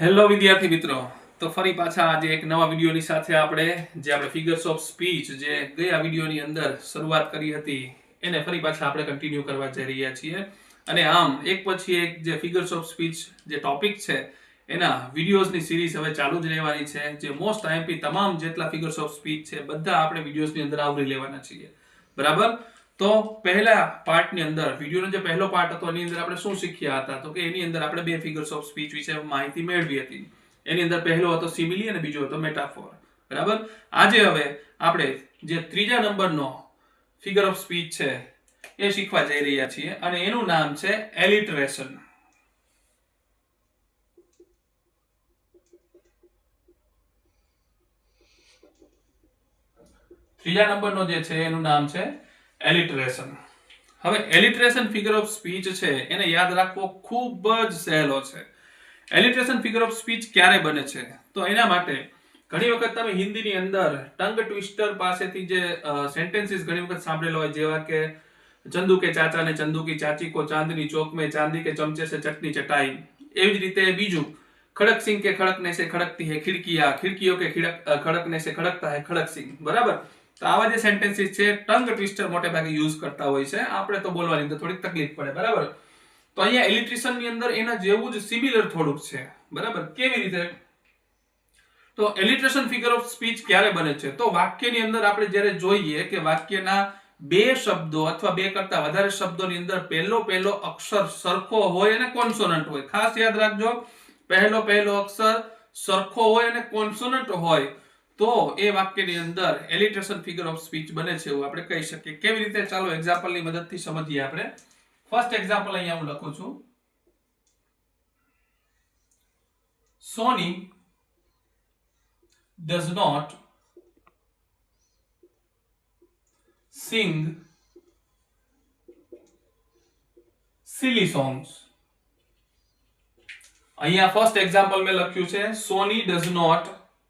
Hello વિદ્યાર્થી મિત્રો, તો ફરી પાછા આજે એક નવા વિડીયોની સાથે આપણે ફિગર્સ ઓફ સ્પીચ જે ગયા વિડીયોની અંદર શરૂઆત કરી હતી એને ફરી પાછા આપણે કન્ટિન્યુ કરવા જઈ રહ્યા છીએ. અને આમ એક પછી એક જે ફિગર્સ ઓફ સ્પીચ જે ટોપિક છે એના વિડીયોઝની સિરીઝ હવે ચાલુ જ રહેવાની છે. જે મોસ્ટ આઈએમપી તમામ જેટલા ફિગર્સ ઓફ સ્પીચ છે બધા આપણે વિડીયોઝની અંદર આવરી લેવાના છીએ. બરાબર? તો પહેલા પાર્ટની અંદર વિડીયોનો જે પહેલો પાર્ટ હતો એની અંદર આપણે શું શીખ્યા હતા, તો કે એની અંદર આપણે બે ફિગર્સ ઓફ સ્પીચ વિશે માહિતી મેળવી હતી. એની અંદર પહેલો હતો સિમિલી અને બીજો હતો મેટાફોર. બરાબર? આજે હવે આપણે જે ત્રીજા નંબરનો ફિગર ઓફ સ્પીચ છે એ શીખવા જઈ રહ્યા છીએ અને એનું નામ છે એલિટરેશન. ત્રીજા નંબરનો જે છે એનું નામ છે એલિટરેશન. હવે એલિટરેશન ફિગર ઓફ સ્પીચ છે એને યાદ રાખવો ખૂબ જ સહેલો છે. એલિટરેશન ફિગર ઓફ સ્પીચ ક્યારે બને છે, તો એના માટે ઘણી વખત તમે હિન્દીની અંદર ટંગ ટ્વિસ્ટર પાસેથી જે સેન્ટેન્સીસ ઘણી વખત સાંભળેલો હોય, જેવા કે ચંદુ કે ચાચા ને ચંદુ કી ચાચી કો ચાંદની ચોક में चांदी के चमचे से चटनी चटाई. એવી જ રીતે બીજું, खड़क सिंह के खड़कने से खड़कती है खिड़कियां, खिड़कियों के खड़कने से खड़कता है खड़क सिंह. બરાબર? તો આવા જે સેન્ટેન્સીસ છે ટંગ ટ્વિસ્ટર મોટે ભાગે યુઝ કરતા હોય છે. આપણે તો બોલવાની અંદર થોડીક તકલીફ પડે. બરાબર? તો અહીંયા એલિટ્રેશન ની અંદર એના જેવું જ સિમિલર થોડુંક છે. બરાબર? કેવી રીતે? તો એલિટ્રેશન ફિગર ઓફ સ્પીચ ક્યારે બને છે, તો વાક્યની અંદર આપણે જ્યારે જોઈએ કે વાક્યના બે શબ્દો અથવા બે કરતા વધારે શબ્દોની અંદર પહેલો અક્ષર સરખો હોય અને કોન્સોનન્ટ હોય. ખાસ યાદ રાખજો, પહેલો અક્ષર સરખો હોય અને કોન્સોનન્ટ હોય તો એ વાક્યની અંદર એલિટ્રેશન ફિગર ઓફ સ્પીચ બને છે એવું આપણે કહી શકીએ. કેવી રીતે? ચાલો એક્ઝામ્પલની મદદથી સમજીએ આપણે. ફર્સ્ટ એક્ઝામ્પલ અહીંયા હું લખું છું. Sony does not sing silly songs. અહીંયા ફર્સ્ટ એક્ઝામ્પલ મેં લખ્યું છે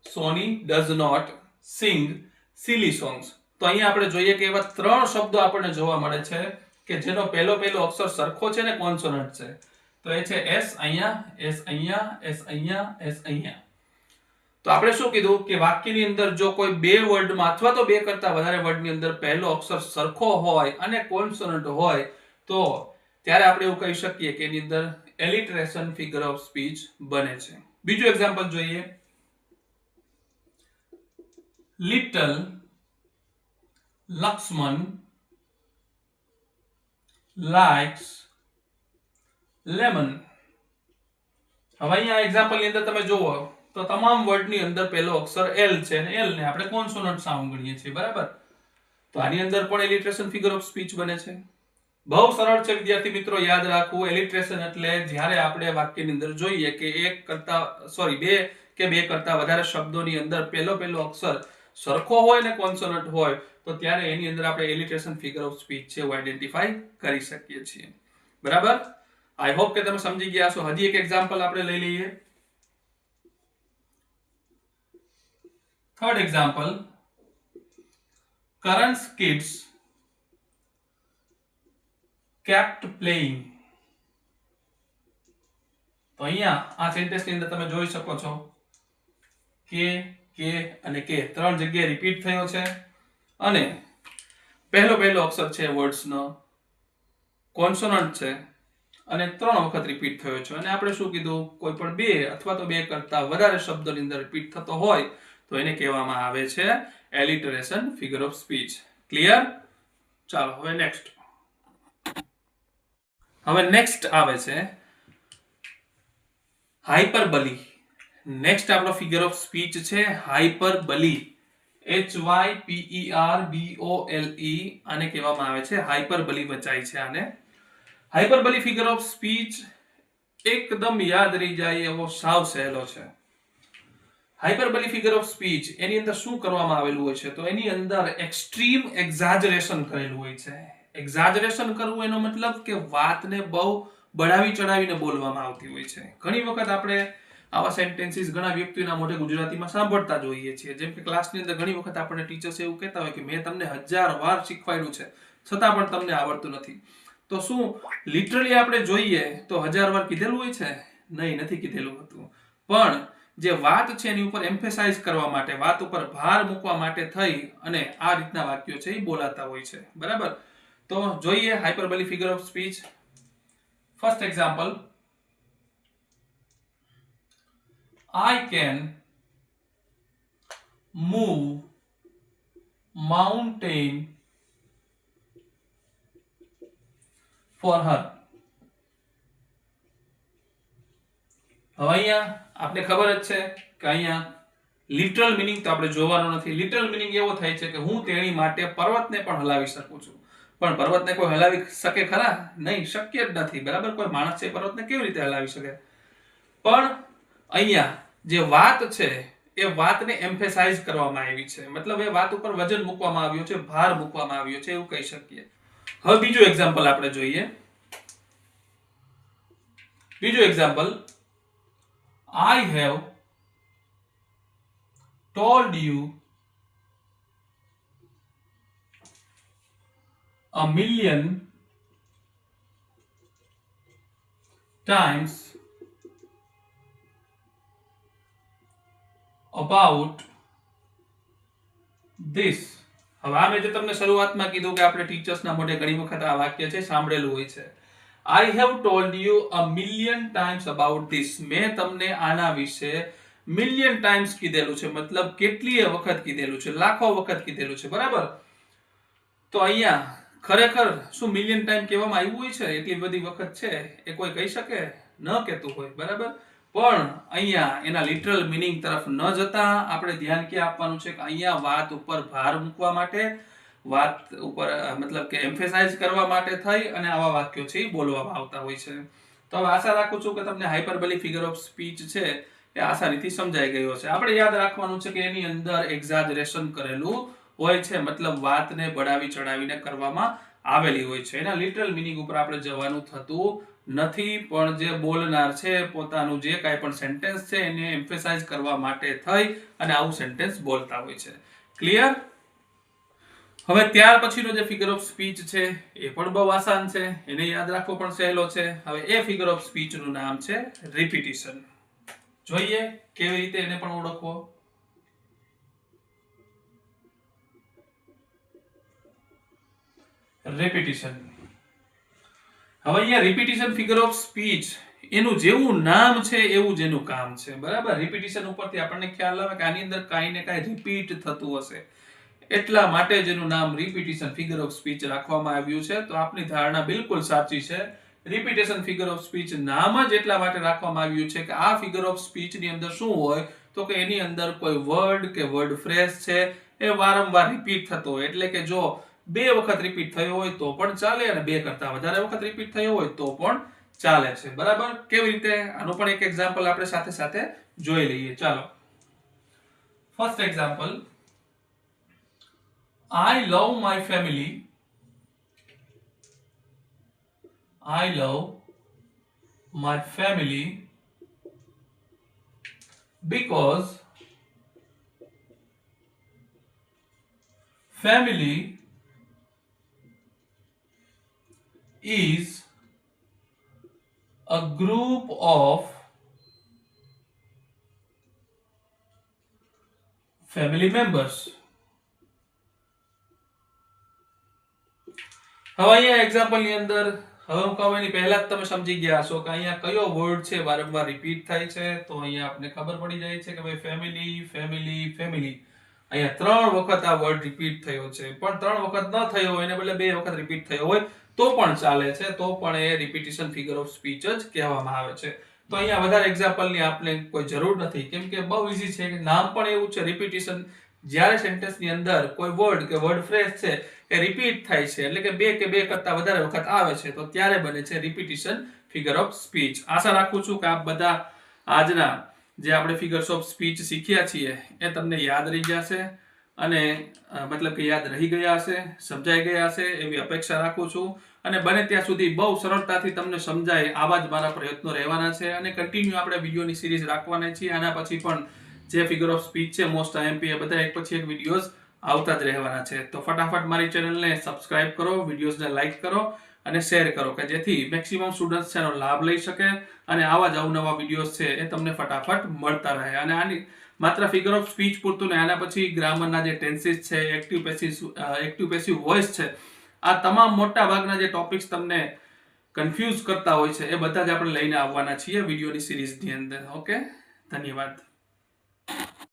Sony does not sing silly songs. તો અહીંયા આપણે જોઈએ કે એવા ત્રણ શબ્દો આપણને જોવા મળે છે કે જેનો પહેલો અક્ષર સરખો છે ને કોન્સોનન્ટ છે. તો એ છે એસ અહીંયા, એસ અહીંયા, એસ અહીંયા, એસ અહીંયા. તો આપણે શું કીધું કે વાક્યની અંદર જો કોઈ બે વર્ડમાં અથવા તો બે કરતા વધારે વર્ડની અંદર પહેલો અક્ષર સરખો હોય અને કોન્સોનન્ટ હોય તો ત્યારે આપણે એવું કહી શકીએ કે એની અંદર એલિટરેશન ફિગર ઓફ સ્પીચ બને છે. બીજું એક્ઝામ્પલ જોઈએ. Little Lakshman likes lemon. હવે અહીંયા એક્ઝામ્પલ ની અંદર તમે જુઓ તો તમામ વર્ડની અંદર પહેલો અક્ષર એલ છે અને એલ ને આપણે કોન્સોનન્ટ સાઉન્ડ ગણીએ છીએ. બરાબર? તો આની અંદર પણ એલિટરેશન ફિગર ઓફ સ્પીચ બને છે. બહુ સરળ છે વિદ્યાર્થી મિત્રો, યાદ રાખવું. એલિટરેશન એટલે જ્યારે આપણે વાક્યની અંદર જોઈએ કે બે કે બે કરતા વધારે શબ્દોની અંદર પહેલો અક્ષર સરખો હોય ને કોન્સોનન્ટ હોય તો ત્યારે એની અંદર આપણે એલિટરેશન ફિગર ઓફ સ્પીચ છે આઈડેન્ટિફાઈ કરી શકીએ છીએ. બરાબર? આઈ હોપ કે તમે સમજી ગયા છો. હજી એક એક્ઝામ્પલ આપણે લઈ લઈએ. Third example, Karan's kids kept playing. તો અહીંયા આ સેન્ટેન્સ ની અંદર તમે જોઈ શકો છો કે અને કે ત્રણ જગ્યાએ રિપીટ થયો છે અને પહેલો અક્ષર છે વર્ડ્સનો કોન્સોનન્ટ છે અને ત્રણ વખત રિપીટ થયો છે. અને આપણે શું કીધું, કોઈ પણ બે અથવા તો બે કરતા વધારે શબ્દોની અંદર રિપીટ થતો હોય તો એને કહેવામાં આવે છે એલિટરેશન ફિગર ઓફ સ્પીચ. ક્લિયર? ચાલો હવે નેક્સ્ટ આવે છે હાઇપરબલી. નેક્સ્ટ આપણો ફિગર ઓફ સ્પીચ છે હાઇપરબલી. HYPERBOLE આને કહેવામાં આવે છે હાઇપરબલી વચાય છે આને. હાઇપરબલી ફિગર ઓફ સ્પીચ એકદમ યાદ રહી જાય એવો સાવ સહેલો છે. હાઇપરબલી ફિગર ઓફ સ્પીચ એની અંદર શું કરવામાં આવેલું હોય છે, તો એની અંદર એક્સ્ટ્રીમ એક્ઝાજરેશન કરેલું હોય છે. એક્ઝાજરેશન કરવું એનો મતલબ કે વાતને બહુ બઢાવી ચડાવીને બોલવામાં આવતી હોય છે. ઘણી વખત આપણે આવા સેન્ટેન્સીસ ઘણા વ્યક્તિઓના મોઢે ગુજરાતીમાં સાંભળતા જોઈએ છીએ. જેમ કે ક્લાસની અંદર ઘણી વખત આપણને ટીચર્સ એવું કહેતા હોય કે મેં તમને 1000 વાર શીખવાડ્યું છે છતાં પણ તમને આવડતું નથી. તો શું લિટરલી આપણે જોઈએ તો 1000 વાર કીધેલું હોય છે? નહીં, નથી કીધેલું હતું. પણ જે વાત છે એની ઉપર એમ્ફેસાઇઝ કરવા માટે, વાત ઉપર ભાર મૂકવા માટે થઈ અને આ રીતના વાક્યો છે એ બોલાતા હોય છે. બરાબર? તો જોઈએ hyperbolic figure of speech. First example, I can move mountain for her. હવે અહીંયા આપણે ખબર જ છે કે અહીંયા લિટરલ મિનિંગ તો આપણે જોવાનો નથી. લિટરલ મિનિંગ એવો થાય છે કે હું તેણી માટે પર્વતને પણ હલાવી શકું છું. પણ પર્વતને કોઈ હલાવી શકે ખરા? નહીં, શક્ય જ નથી. બરાબર? કોઈ માણસ છે પર્વતને કેવી રીતે હલાવી શકે? પણ અહીંયા જે વાત છે એ વાતને એમ્ફેસાઇઝ કરવામાં આવી છે. મતલબ એ વાત ઉપર વજન મૂકવામાં આવ્યું છે, ભાર મૂકવામાં આવ્યો છે, એવું કહી શકીએ. હવે બીજું એક્ઝામ્પલ આપણે જોઈએ. બીજું example, I have told you a million times about this. હવે આ મેં જે તમને શરૂઆતમાં કીધું કે આપણે ટીચર્સના મોઢે ઘણી વખત આ વાક્ય છે સાંભળેલું હોય છે. I have told you a million times about this. મેં તમને આના વિશે મિલિયન ટાઈમ્સ કીધેલું છે. મતલબ કેટલીય વખત કીધેલું છે, લાખો વખત કીધેલું છે. બરાબર? તો અહીંયા ખરેખર શું મિલિયન ટાઈમ કહેવામાં આવ્યું હોય છે? એટલી બધી વખત છે એ કોઈ કહી શકે? ન કહેતું હોય. બરાબર? પણ અહીંયા એના લિટરલ મિનિંગ તરફ ન જતા આપણે ધ્યાન ક્યાં આપવાનું છે કે અહીંયા વાત ઉપર ભાર મૂકવા માટે, વાત ઉપર મતલબ કે એમ્ફેસાઇઝ કરવા માટે થઈ અને આવા વાક્યો છે એ બોલવામાં આવતા હોય છે. તો હવે આશા રાખું છું કે તમને હાઇપરબોલિક ફિગર ઓફ સ્પીચ છે એ આસાનીથી સમજાઈ ગયો છે. આપણે યાદ રાખવાનું છે કે એની અંદર એક્ઝાજરેશન કરેલું હોય છે, મતલબ વાતને બઢાવી ચડાવીને કરવામાં આવેલી હોય છે. એના લિટરલ મિનિંગ ઉપર આપણે જવાનું થતું નથી, પણ જે બોલનાર છે પોતાનું જે કાંઈ પણ સેન્ટેન્સ છે એને એમ્ફેસાઇઝ કરવા માટે થઈ અને આવું સેન્ટેન્સ બોલતા હોય છે. ક્લિયર? હવે ત્યાર પછીનો જે ફિગર ઓફ સ્પીચ છે એ પણ બહુ આસાન છે, એને યાદ રાખવો પણ સહેલો છે. હવે એ ફિગર ઓફ સ્પીચ નું નામ છે રિપીટિશન. જોઈએ કેવી રીતે એને પણ ઓળખવો. રિપીટિશન. હવે અહીંયા રિપીટિશન ફિગર ઓફ સ્પીચ એનું જેવું નામ છે એવું જ એનું કામ છે. બરાબર? રિપીટિશન ઉપરથી આપણને ખ્યાલ આવે કે આની અંદર કાંઈ ને કાંઈ રિપીટ થતું હશે, એટલા માટે જ એનું નામ રિપીટિશન ફિગર ઓફ સ્પીચ રાખવામાં આવ્યું છે. તો આપની ધારણા બિલકુલ સાચી છે. રિપીટિશન ફિગર ઓફ સ્પીચ નામ જ એટલા માટે રાખવામાં આવ્યું છે કે આ ફિગર ઓફ સ્પીચ ની અંદર શું હોય તો કે એની અંદર કોઈ વર્ડ કે વર્ડ ફ્રેઝ છે એ વારંવાર રિપીટ થતો હોય. એટલે કે જો 2 વખત રિપીટ થયો હોય તો પણ ચાલે અને 2 કરતા વધારે વખત રિપીટ થયો હોય તો પણ ચાલે છે. બરાબર? કેવી રીતે? આનું પણ એક એક્ઝામ્પલ આપણે સાથે સાથે જોઈ લઈએ. ચાલો. First example, I love my family. I love my family because family is a group of family members. હવે અહીંયા એક્ઝામ્પલ ની અંદર હવે હું કહું એની પહેલા જ તમે સમજી ગયા છો કે અહીંયા કયો વર્ડ છે વારંવાર રિપીટ થાય છે. તો અહીંયા આપણે ખબર પડી જાય છે કે ભાઈ ફેમિલી, ફેમિલી, ફેમિલી. અહીંયા 3 વખત આ વર્ડ રિપીટ થયો છે, પણ 3 વખત ન થયો હોય એને બદલે 2 વખત રિપીટ થયો હોય તો પણ ચાલે છે, તો પણ એ રિપીટિશન ફિગર ઓફ સ્પીચ જ કહેવામાં આવે છે. તો અહીંયા વધારે એક્ઝામ્પલની આપણે કોઈ જરૂર નથી, કેમ કે બહુ ઈઝી છે કે નામ પણ એવું છે રિપીટિશન. જ્યારે સેન્ટેન્સની અંદર કોઈ વર્ડ કે વર્ડ ફ્રેઝ છે એ રિપીટ થાય છે, એટલે કે 2 કે 2 કરતા વધારે વખત આવે છે, તો ત્યારે બને છે રિપીટિશન ફિગર ઓફ સ્પીચ. આશા રાખું છું કે આપ બધા આજના જે આપણે ફિગર્સ ઓફ સ્પીચ શીખ્યા છીએ એ તમને યાદ રહી જશે અને મતલબ કે યાદ રહી ગયા હશે, સમજાઈ ગયા હશે એવી અપેક્ષા રાખું છું. અને બને ત્યાં સુધી બહુ સરળતાથી તમને સમજાય આવા જ મારા પ્રયત્નો રહેવાના છે અને કન્ટિન્યુ આપણે વિડીયોની સિરીઝ રાખવાના છીએ. આના પછી પણ જે ફિગર ઓફ સ્પીચ છે મોસ્ટ આઈએમપી એ બધા એક પછી એક વિડીયોઝ આવતા જ રહેવાના છે. તો ફટાફટ મારી ચેનલને સબસ્ક્રાઇબ કરો, વિડીયોઝને લાઇક કરો અને શેર કરો કે જેથી મેક્સિમમ સ્ટુડન્ટ્સ એનો લાભ લઈ શકે અને આવા જ અવનવા વિડીયોઝ છે એ તમને ફટાફટ મળતા રહે. અને આની માત્ર ફિગર ઓફ સ્પીચ પૂરતું ને, આના પછી ગ્રામરના જે ટેન્સીસ છે, એક્ટિવ પેસિવ વોઇસ છે, આ તમામ મોટા ભાગના જે ટોપિક્સ તમને કન્ફ્યુઝ કરતા હોય છે એ બધા જ આપણે લઈને આવવાના છીએ વિડીયોની સિરીઝની અંદર. ઓકે, ધન્યવાદ.